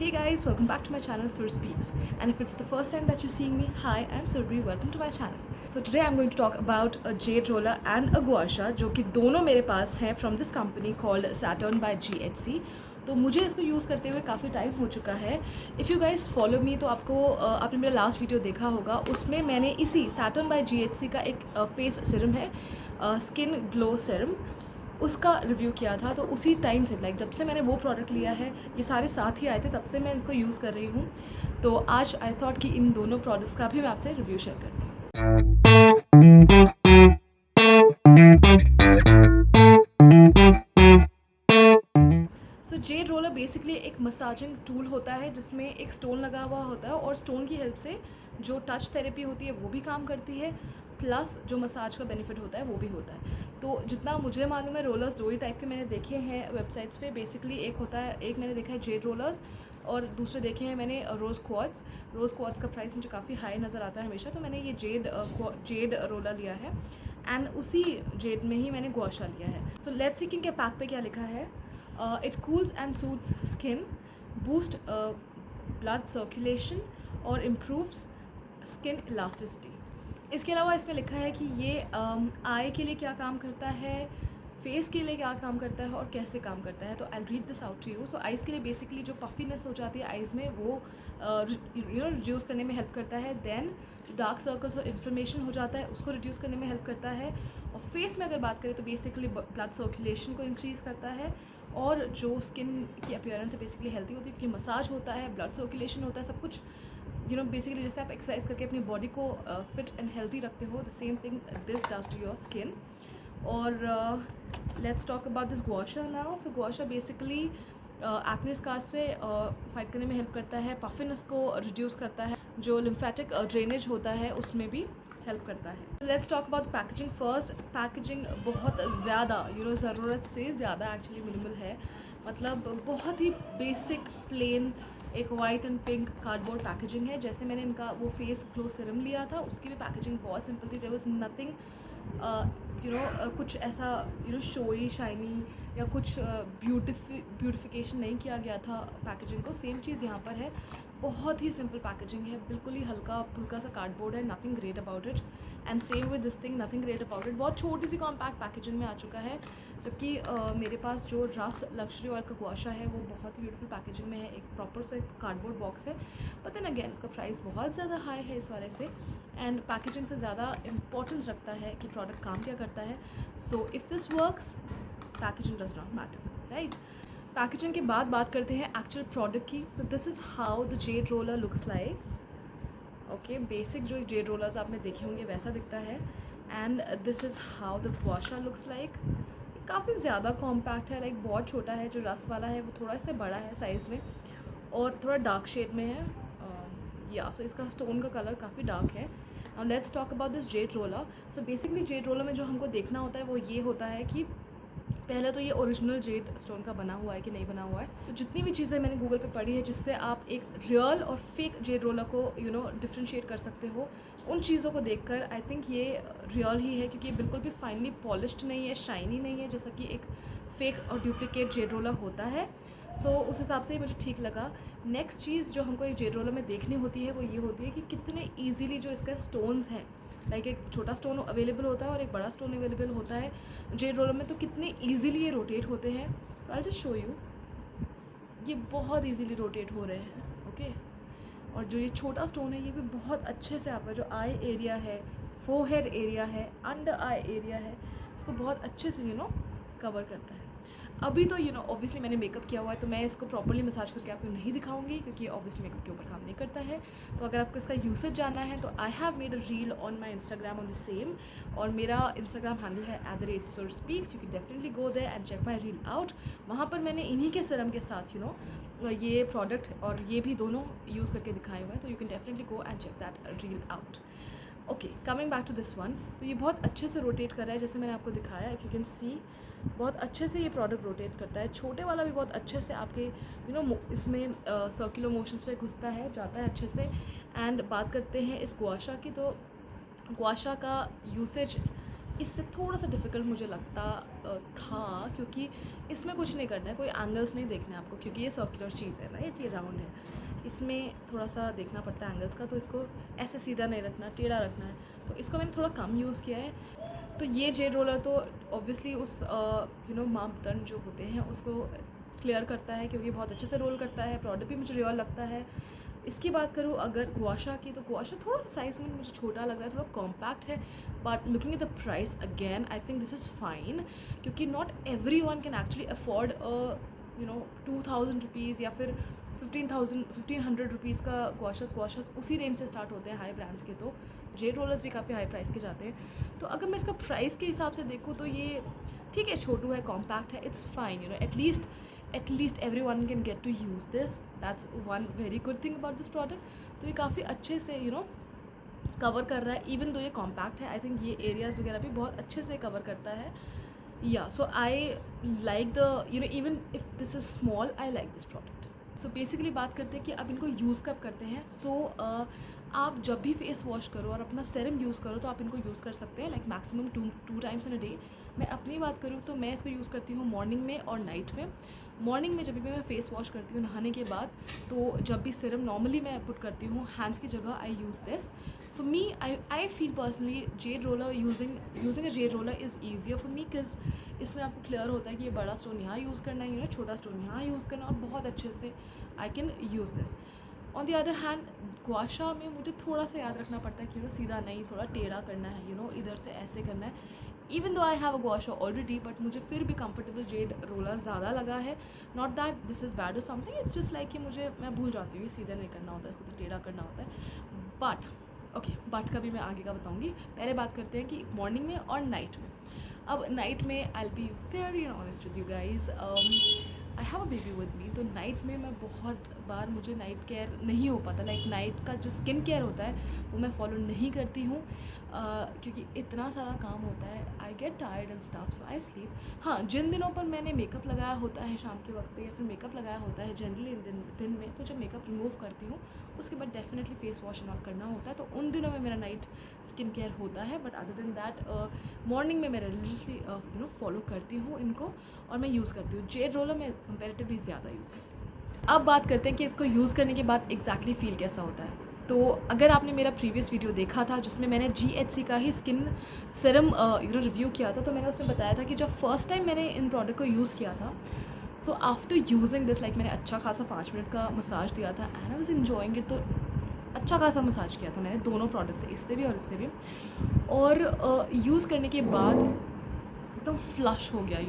Hey guys, welcome back to my channel Sur Speaks, and if it's the first time that you're seeing me, hi, I'm Surbi, welcome to my channel. So today I'm going to talk about a jade roller and a gua sha जो कि दोनों मेरे पास हैं from this company called Saturn by GHC. तो मुझे इसको use करते हुए काफ़ी टाइम हो चुका है. If you guys follow me तो आपने मेरा लास्ट वीडियो देखा होगा, उसमें मैंने इसी Saturn by GHC का एक फेस सीरम है, स्किन ग्लो सीरम, उसका रिव्यू किया था. तो उसी टाइम से जब से मैंने वो प्रोडक्ट लिया है, ये सारे साथ ही आए थे, तब से मैं इसको यूज़ कर रही हूँ. तो आज आई थॉट कि इन दोनों प्रोडक्ट्स का भी मैं आपसे रिव्यू शेयर करती हूँ. सो जेड रोलर बेसिकली एक मसाजिंग टूल होता है जिसमें एक स्टोन लगा हुआ होता है, और स्टोन की हेल्प से जो टच थेरेपी होती है वो भी काम करती है, प्लस जो मसाज का बेनिफिट होता है वो भी होता है. तो जितना मुझे मालूम है, रोलर्स दो ही टाइप के मैंने देखे हैं वेबसाइट्स पे. बेसिकली एक मैंने देखा है जेड रोलर्स, और दूसरे देखे हैं मैंने रोज़ क्वार्ट्ज़ का प्राइस मुझे काफ़ी हाई नज़र आता है हमेशा. तो मैंने ये जेड रोलर लिया है, एंड उसी जेड में ही मैंने गवा शा लिया है. सो लेट्स सी कि इनके पैक पे क्या लिखा है. It cools and soothes skin, boost blood circulation और improves skin elasticity. इसके अलावा इसमें लिखा है कि ये आई के लिए क्या काम करता है, फेस के लिए क्या काम करता है और कैसे काम करता है. तो I read this out to you. So eyes के लिए बेसिकली जो पफीनेस हो जाती है आइज़ में, वो रिड्यूस करने में हेल्प करता है. देन जो डार्क सर्कल्स और इन्फ्लेमेशन हो जाता है उसको रिड्यूस करने में हेल्प करता है. और फेस में अगर बात करें तो बेसिकली ब्लड सर्कुलेशन को इंक्रीज़ करता है, और जो स्किन की अपीयरेंस है बेसिकली हेल्दी होती है, क्योंकि मसाज होता है, ब्लड सर्कुलेशन होता है, सब कुछ बेसिकली जैसे आप एक्सरसाइज करके अपनी बॉडी को फिट एंड हेल्दी रखते हो, the same thing this does to your skin. और let's talk about this gua sha now. So gua sha basically acne scars से फाइट करने में हेल्प करता है, पफिनेस को रिड्यूस करता है, जो लिम्फेटिक ड्रेनेज होता है उसमें भी हेल्प करता है. Let's talk about packaging first. Packaging बहुत ज़्यादा ज़रूरत से ज़्यादा एक्चुअली मिनिमल है. मतलब बहुत ही बेसिक प्लेन एक white and pink cardboard packaging है. जैसे मैंने इनका वो फेस ग्लो सीरम लिया था, उसकी भी पैकेजिंग बहुत सिंपल थी. देयर वाज नथिंग कुछ ऐसा शोई शाइनी या कुछ ब्यूटिफिकेशन नहीं किया गया था पैकेजिंग को. सेम चीज़ यहाँ पर है, बहुत ही सिंपल पैकेजिंग है, बिल्कुल ही हल्का फुल्का सा कार्डबोर्ड है, nothing great about it. And same with this thing, nothing great about it. बहुत छोटी सी कॉम्पैक्ट पैकेजिंग में आ चुका है, जबकि मेरे पास जो रस लग्जरी ऑयल का गवा शा है वो बहुत ही ब्यूटीफुल पैकेजिंग में है, एक प्रॉपर से कार्डबोर्ड बॉक्स है. बट देन अगेन उसका प्राइस बहुत ज़्यादा हाई है इस वाले से, एंड पैकेजिंग से ज़्यादा इंपॉर्टेंस रखता है कि प्रोडक्ट काम क्या करता है. So if this works, packaging does not matter, right. Packaging के बाद बात करते हैं एक्चुअल प्रोडक्ट की. So this is how the Z roller looks like. Okay, basic जो जेड रोलर्स आपने देखे होंगे वैसा दिखता है. And this is how the गवा शा लुक्स लाइक. काफ़ी ज़्यादा कॉम्पैक्ट है, लाइक बहुत छोटा है. जो रस वाला है वो थोड़ा सा बड़ा है साइज़ में, और थोड़ा डार्क शेड में है. या सो इसका स्टोन का कलर काफ़ी डार्क है. Now let's talk about this Z roller. So basically Z roller में जो हमको देखना होता है वो ये होता है कि पहले तो ये ओरिजिनल जेड स्टोन का बना हुआ है कि नहीं बना हुआ है. तो जितनी भी चीज़ें मैंने गूगल पे पढ़ी है जिससे आप एक रियल और फेक जेड रोलर को डिफ्रेंशिएट कर सकते हो, उन चीज़ों को देखकर आई थिंक ये रियल ही है, क्योंकि ये बिल्कुल भी फाइनली पॉलिश्ड नहीं है, शाइनी नहीं है, जैसा कि एक फेक और डुप्लीकेट जेड रोलर होता है. सो उस हिसाब से ही मुझे ठीक लगा. नेक्स्ट चीज़ जो हमको एक जेड रोलर में देखनी होती है वो ये होती है कि कितने ईजीली जो इसका स्टोन्स हैं, लाइक एक छोटा स्टोन अवेलेबल होता है और एक बड़ा स्टोन अवेलेबल होता है जेड रोलर में, तो कितने ईजीली ये रोटेट होते हैं. तो आई जस्ट शो यू, ये बहुत ईजीली रोटेट हो रहे हैं. ओके, और जो ये छोटा स्टोन है ये भी बहुत अच्छे से आपका जो आई एरिया है, फोरहेड एरिया है, अंडर आई एरिया है, इसको बहुत अच्छे से कवर करता है. अभी तो ऑब्वियसली मैंने मेकअप किया हुआ है, तो मैं इसको प्रॉपर्ली मसाज करके आपको नहीं दिखाऊंगी, क्योंकि ऑब्वियसली मेकअप के ऊपर काम नहीं करता है. तो अगर आपको इसका यूसेज जानना है तो I have made a reel on my Instagram on the same, और मेरा इंस्टाग्राम हैंडल है @surspeaks. You can definitely go there and check my reel out. वहाँ पर मैंने इन्हीं के सीरम के साथ ये प्रोडक्ट और ये भी दोनों यूज़ करके दिखाए हुए हैं, तो you can definitely go and check that reel out. Okay, coming back to this one. तो ये बहुत अच्छे से रोटेट कर रहा है, जैसे मैंने आपको दिखाया. इफ़ यू कैन सी, बहुत अच्छे से ये प्रोडक्ट रोटेट करता है. छोटे वाला भी बहुत अच्छे से आपके इसमें सर्कुलर मोशंस पे घुसता है, जाता है अच्छे से. एंड बात करते हैं इस गवा शा की, तो गवा शा का यूसेज इससे थोड़ा सा डिफ़िकल्ट मुझे लगता था, क्योंकि इसमें कुछ नहीं करना है, कोई एंगल्स नहीं देखना है आपको, क्योंकि ये सर्कुलर चीज़ है राइट, ये राउंड है, इसमें थोड़ा सा देखना पड़ता है एंगल्स का, तो इसको ऐसे सीधा नहीं रखना, टेढ़ा रखना है, तो इसको मैंने थोड़ा कम यूज़ किया है। तो ये जेड रोलर तो ऑब्वियसली उस मापदंड जो होते हैं उसको क्लियर करता है, क्योंकि बहुत अच्छे से रोल करता है, प्रोडक्ट भी मुझे रियल लगता है। इसकी बात करूँ अगर गुआशा की, तो गुआशा थोड़ा साइज़ में मुझे छोटा लग रहा है, थोड़ा कॉम्पैक्ट है, but looking at the price again I think this is fine, क्योंकि not every one can actually afford 2000 rupees या फिर 1500 रुपीज़ का गुआशास उसी रेंज से स्टार्ट होते हैं हाई ब्रांड्स के, तो जेड रोलर्स भी काफ़ी हाई प्राइस के जाते हैं। तो अगर मैं इसका प्राइस के हिसाब से देखूँ तो ये ठीक है, छोटू है, कॉम्पैक्ट है, it's fine, at least every one can get to use this, that's one very good thing about this product. तो ये काफ़ी अच्छे से कवर कर रहा है, इवन दो ये कॉम्पैक्ट है, आई थिंक ये एरियाज़ वगैरह भी बहुत अच्छे से कवर करता है। या so I like the even if this is small, I like this product. So basically बात करते हैं कि अब इनको यूज़ कब करते हैं। आप जब भी फेस वॉश करो और अपना सेरम यूज़ करो तो आप इनको यूज़ कर सकते हैं, like maximum two times in a day. मैं अपनी बात करूँ तो मैं इसको यूज़ करती हूँ मॉर्निंग में और नाइट में। मॉर्निंग में जब भी मैं फेस वॉश करती हूँ नहाने के बाद, तो जब भी सिरम नॉर्मली मैं पुट करती हूँ हैंड्स की जगह, I use this. For me I feel personally jade roller using a jade roller is easier for me, because इसमें आपको क्लियर होता है कि ये बड़ा स्टोन यहाँ यूज़ करना है, छोटा स्टोन यहाँ यूज़ करना, और बहुत अच्छे से I can use this. On the other hand gua sha में मुझे थोड़ा सा याद रखना पड़ता है कि सीधा नहीं, थोड़ा टेढ़ा करना है, इधर से ऐसे करना है। Even though I have a gua sha already, but मुझे फिर भी कंफर्टेबल जेड रोलर ज़्यादा लगा है। Not that this is bad और समथिंग, इट्स जस्ट लाइक कि मैं भूल जाती हूँ, सीधा नहीं करना होता है, इसको तो टेढ़ा करना होता है। बट का भी मैं आगे का बताऊँगी। पहले बात करते हैं कि मॉर्निंग में और नाइट में। अब नाइट में I will be very honest with you guys, I have a baby with me, तो नाइट में मैं बहुत बार मुझे नाइट केयर नहीं हो पाता, लाइक नाइट का जो स्किन केयर होता है वो मैं फॉलो नहीं करती हूँ, क्योंकि इतना सारा काम होता है, I get tired and stuff, so I sleep. हाँ, जिन दिनों पर मैंने मेकअप लगाया होता है शाम के वक्त पे, या फिर मेकअप लगाया होता है जनरली दिन में, तो जब मेकअप रिमूव करती हूँ उसके बाद डेफिनेटली फेस वॉश नॉट करना होता है, तो उन दिनों में मेरा नाइट स्किन केयर होता है। But other than that morning में मैं रिलीजियसली फॉलो करती हूँ इनको, और मैं यूज़ करती हूँ। जेड रोलर मैं कंपेरेटिवली ज़्यादा यूज़ करती हूँ। अब बात करते हैं कि इसको यूज़ करने के बाद एग्जैक्टली फ़ील कैसा होता है। तो अगर आपने मेरा प्रीवियस वीडियो देखा था जिसमें मैंने GHC का ही स्किन सीरम रिव्यू किया था, तो मैंने उसमें बताया था कि जब फर्स्ट टाइम मैंने इन प्रोडक्ट को यूज़ किया था, so after using this, like मैंने अच्छा खासा 5 मिनट का मसाज दिया था and I was enjoying it. तो अच्छा खासा मसाज किया था मैंने दोनों प्रोडक्ट से, इससे भी और इससे भी, और यूज़ करने के बाद एकदम फ्लश हो गया,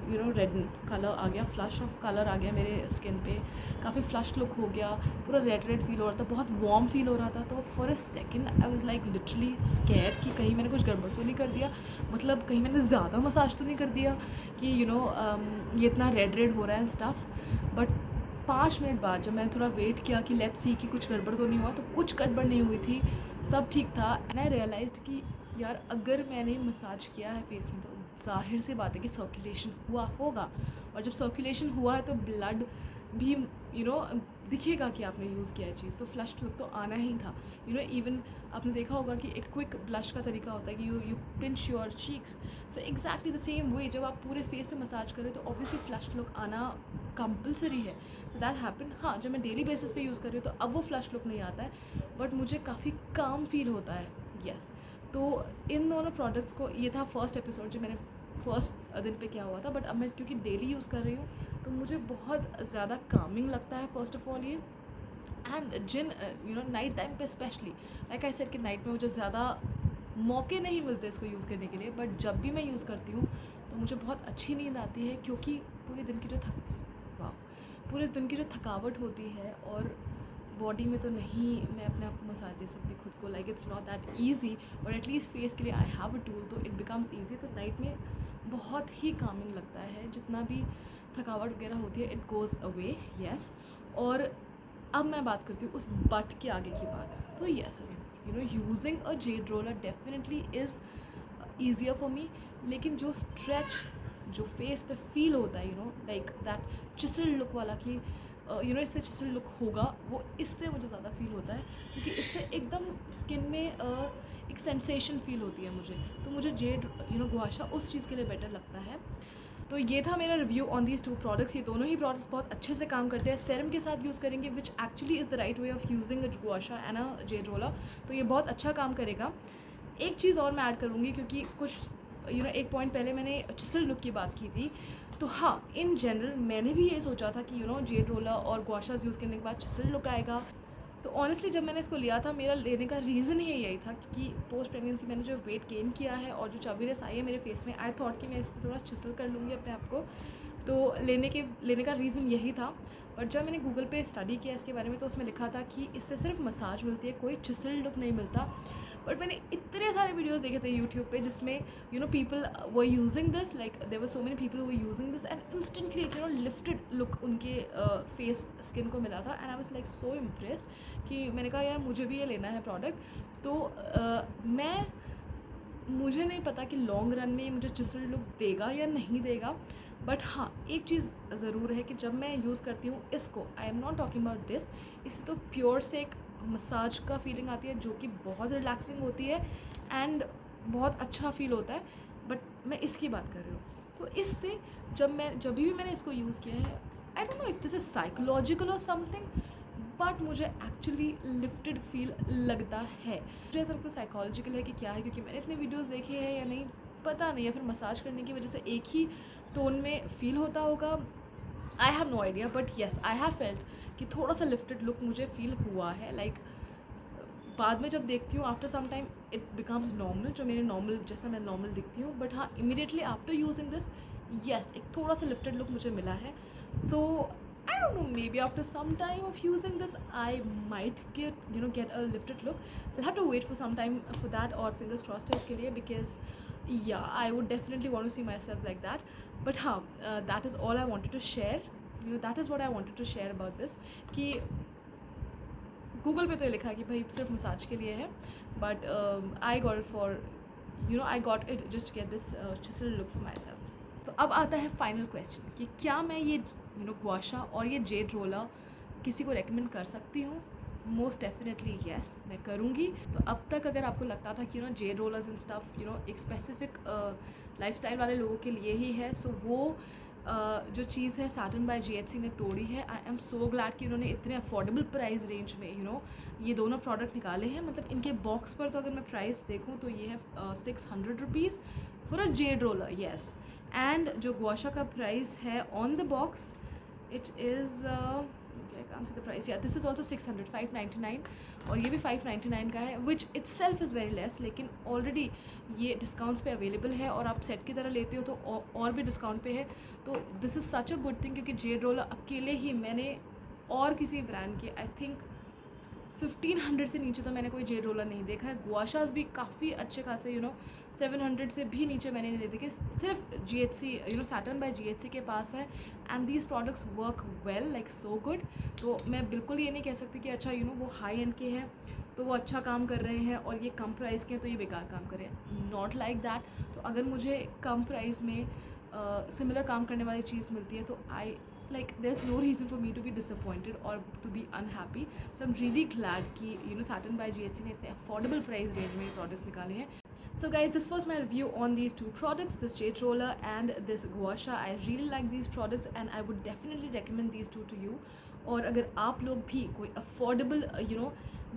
रेड कलर आ गया, फ्लश ऑफ कलर आ गया मेरे स्किन पे, काफ़ी फ्लश लुक हो गया, पूरा रेड फील हो रहा था, बहुत वार्म फील हो रहा था। तो for a second I was like literally scared कि कहीं मैंने कुछ गड़बड़ तो नहीं कर दिया, मतलब कहीं मैंने ज़्यादा मसाज तो नहीं कर दिया कि ये इतना रेड हो रहा है एंड स्टफ़। बट 5 मिनट बाद जब मैंने थोड़ा वेट किया कि लेट्स सी कि कुछ गड़बड़ तो नहीं हुआ, तो कुछ गड़बड़ नहीं हुई थी, सब ठीक था। एंड आई रियलाइज्ड कि यार अगर मैंने मसाज किया है फेस में, तो जाहिर सी बात है कि सर्कुलेशन हुआ होगा, और जब सर्कुलेशन हुआ है तो ब्लड भी दिखेगा कि आपने यूज़ किया है चीज़, तो फ्लश लुक तो आना ही था। इवन आपने देखा होगा कि एक क्विक ब्लश का तरीका होता है कि you pinch your cheeks, so exactly the same way जब आप पूरे फेस से मसाज करें तो ऑब्वियसली फ्लश लुक आना कंपलसरी है। So that happen. हाँ, जब मैं डेली बेसिस पे यूज़ कर रही हूँ तो अब वो फ्लश लुक नहीं आता है, बट मुझे काफ़ी काम फील होता है। यस, तो इन दोनों प्रोडक्ट्स को, ये था फर्स्ट एपिसोड जो मैंने फर्स्ट दिन पे क्या हुआ था, बट अब मैं क्योंकि डेली यूज़ कर रही हूँ तो मुझे बहुत ज़्यादा कामिंग लगता है फर्स्ट ऑफ ऑल ये। एंड जिन नाइट टाइम पे स्पेशली, लाइक आई सेड कि नाइट में मुझे ज़्यादा मौके नहीं मिलते इसको यूज़ करने के लिए, बट जब भी मैं यूज़ करती हूँ तो मुझे बहुत अच्छी नींद आती है, क्योंकि पूरे दिन की जो थकावट होती है, और बॉडी में तो नहीं मैं अपने आप को मसाज दे सकती खुद को, like it's not that easy, but at least face के लिए आई हैव अ टूल, तो इट बिकम्स ईजी। तो नाइट में बहुत ही कामिंग लगता है, जितना भी थकावट वगैरह होती है इट गोज़ अवे। यस, और अब मैं बात करती हूँ उस बट के आगे की बात। तो yes, using a jade roller definitely is easier for मी, लेकिन जो स्ट्रेच जो फेस पे फील होता है, लाइक दैट चिसल लुक वाला कि इससे चिसल लुक होगा, वो इससे मुझे ज़्यादा फील होता है, क्योंकि इससे एकदम स्किन में एक सेंसेशन फील होती है मुझे, तो मुझे जेड गुआशा उस चीज़ के लिए बेटर लगता है। तो ये था मेरा रिव्यू ऑन दीज 2 प्रोडक्ट्स। ये दोनों ही प्रोडक्ट्स बहुत अच्छे से काम करते हैं। सेरम के साथ यूज़ करेंगे which actually is the right way of using a gua sha and a jade roller, तो ये बहुत अच्छा काम करेगा। एक चीज़ और मैं ऐड करूँगी, क्योंकि कुछ एक पॉइंट पहले मैंने चिसल लुक की बात की थी, तो हाँ, इन जनरल मैंने भी ये सोचा था कि जेड रोलर और गुआशास यूज़ करने के बाद चिसल लुक आएगा। तो ऑनेस्टली जब मैंने इसको लिया था, मेरा लेने का रीज़न ही यही था कि पोस्ट प्रेगनेंसी मैंने जो वेट गेन किया है और जो चबीनेस आई है मेरे फेस में, आई थॉट कि मैं इससे थोड़ा चिसल कर लूँगी अपने आप को, तो लेने का रीज़न यही था। बट जब मैंने गूगल पे स्टडी किया इसके बारे में, तो उसमें लिखा था कि इससे सिर्फ मसाज मिलती है, कोई चिसल लुक नहीं मिलता। बट मैंने इतने सारे वीडियोस देखे थे यूट्यूब पे जिसमें people were using this, like there were so many people were using this and instantly lifted look उनके फेस स्किन को मिला था, and I was like so impressed कि मैंने कहा यार मुझे भी ये लेना है प्रोडक्ट। तो मुझे नहीं पता कि लॉन्ग रन में मुझे चिसल लुक देगा या नहीं देगा, बट हाँ, एक चीज़ ज़रूर है कि जब मैं यूज़ करती हूँ इसको, I am not talking about this, इससे तो प्योर से एक मसाज का फीलिंग आती है जो कि बहुत रिलैक्सिंग होती है एंड बहुत अच्छा फील होता है। बट मैं इसकी बात कर रही हूँ, तो इससे जब भी मैंने इसको यूज़ किया है, I don't know if this is psychological और समथिंग, बट मुझे एक्चुअली लिफ्टेड फील लगता है। मुझे ऐसा लगता है साइकोलॉजिकल है कि क्या है, क्योंकि मैंने इतने वीडियोस देखे हैं या नहीं पता नहीं, या फिर मसाज करने की वजह से एक ही टोन में फील होता होगा, I have no idea. But yes, I have felt कि थोड़ा सा लिफ्टेड लुक मुझे फील हुआ है। लाइक बाद में जब देखती हूँ after some time it becomes normal, जो मेरे नॉर्मल जैसा मैं नॉर्मल दिखती हूँ, बट हाँ, immediately after using this, yes, एक थोड़ा सा लिफ्टेड लुक मुझे मिला है। सो I don't know, maybe after some time of using this I might get a lifted look. I'll have to wait for some time for that, or fingers crossed है उसके लिए, because yeah, I would definitely want to see myself like that. But हाँ, that is all I wanted to share. That is what I wanted to share about this, कि Google पे तो ये लिखा है कि भाई सिर्फ मसाज के लिए है, but I got it for I got it just get this चिसल look for my self. तो अब आता है फाइनल क्वेश्चन कि क्या मैं ये गुआशा और ये जेड रोलर किसी को रेकमेंड कर सकती हूँ? मोस्ट डेफिनेटली येस, मैं करूँगी। तो अब तक अगर आपको लगता था कि जेड रोलर्स एंड स्टफ एक स्पेसिफिक लाइफस्टाइल वाले लोगों के लिए ही है, सो वो जो चीज़ है सैटर्न बाय GHC ने तोड़ी है। आई एम सो ग्लैड कि उन्होंने इतने अफोर्डेबल प्राइस रेंज में ये दोनों प्रोडक्ट निकाले हैं। मतलब इनके बॉक्स पर तो अगर मैं प्राइस देखूँ तो ये है 600 rupees for a jade roller, yes. And जो गुआशा का प्राइस है on the box, it is I can't see the price, या दिस इज़ ऑल्सो 599, और ये भी 599 का है, which it self is very less. लेकिन ऑलरेडी ये डिस्काउंट्स पे अवेलेबल है, और आप सेट की तरह लेते हो तो और भी डिस्काउंट पे है। तो this is such a good thing, क्योंकि जेड रोलर अकेले ही मैंने और किसी ब्रांड के आई थिंक 1500 से नीचे तो मैंने कोई जेड रोलर नहीं देखा है। गुआशास भी काफ़ी अच्छे खासे 700 से भी नीचे मैंने नहीं देखे, सिर्फ GHC सैटर्न बाय GHC के पास है, and these products work well, like so good. तो मैं बिल्कुल ये नहीं कह सकती कि अच्छा वो हाई एंड के हैं तो वो अच्छा काम कर रहे हैं, और ये कम प्राइस के हैं तो ये बेकार काम कर रहे हैं, नॉट लाइक दैट। तो अगर मुझे कम प्राइस में सिमिलर काम करने वाली चीज़ मिलती है तो आई like there's no reason for me to be disappointed or to be unhappy. So I'm really glad कि Saturn by GHC ने इतने affordable price range में products निकाले हैं। So guys, this was my review on these two products, this jade roller and this guasha. I really like these products and I would definitely recommend these two to you. और अगर आप लोग भी कोई affordable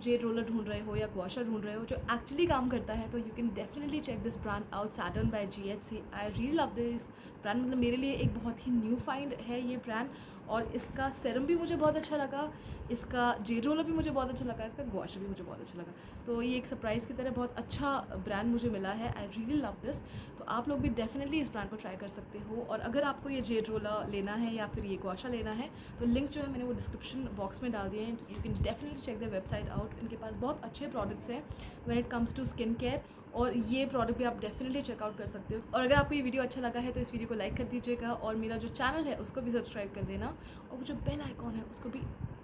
Z roller ढूंढ रहे हो या गुआशा ढूंढ रहे हो जो एक्चुअली काम करता है, तो you can definitely check this brand out, Saturn by GHC. I really love this brand, मतलब मेरे लिए एक बहुत ही न्यू फाइंड है ये ब्रांड, और इसका सेरम भी मुझे बहुत अच्छा लगा, इसका जेड रोलर भी मुझे बहुत अच्छा लगा, इसका गुआशा भी मुझे बहुत अच्छा लगा। तो ये एक सरप्राइज़ की तरह बहुत अच्छा ब्रांड मुझे मिला है। आई रियली लव दिस। तो आप लोग भी डेफिनेटली इस ब्रांड को ट्राई कर सकते हो, और अगर आपको ये जेड रोलर लेना है या फिर ये गुआशा लेना है तो लिंक जो है मैंने वो डिस्क्रिप्शन बॉक्स में डाल दिए हैं। You can definitely check the website out, इनके पास बहुत अच्छे प्रोडक्ट्स हैं when it comes to skin care, और ये प्रोडक्ट भी आप डेफिनेटली चेकआउट कर सकते हो। और अगर आपको ये वीडियो अच्छा लगा है तो इस वीडियो को लाइक कर दीजिएगा, और मेरा जो चैनल है उसको भी सब्सक्राइब कर देना, और वो जो बेल आइकॉन है उसको भी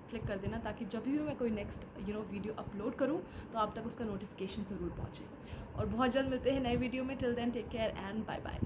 क्लिक कर देना, ताकि जब भी मैं कोई नेक्स्ट वीडियो अपलोड करूँ तो आप तक उसका नोटिफिकेशन ज़रूर पहुँचे। और बहुत जल्द मिलते हैं नए वीडियो में। Till then take care and bye bye.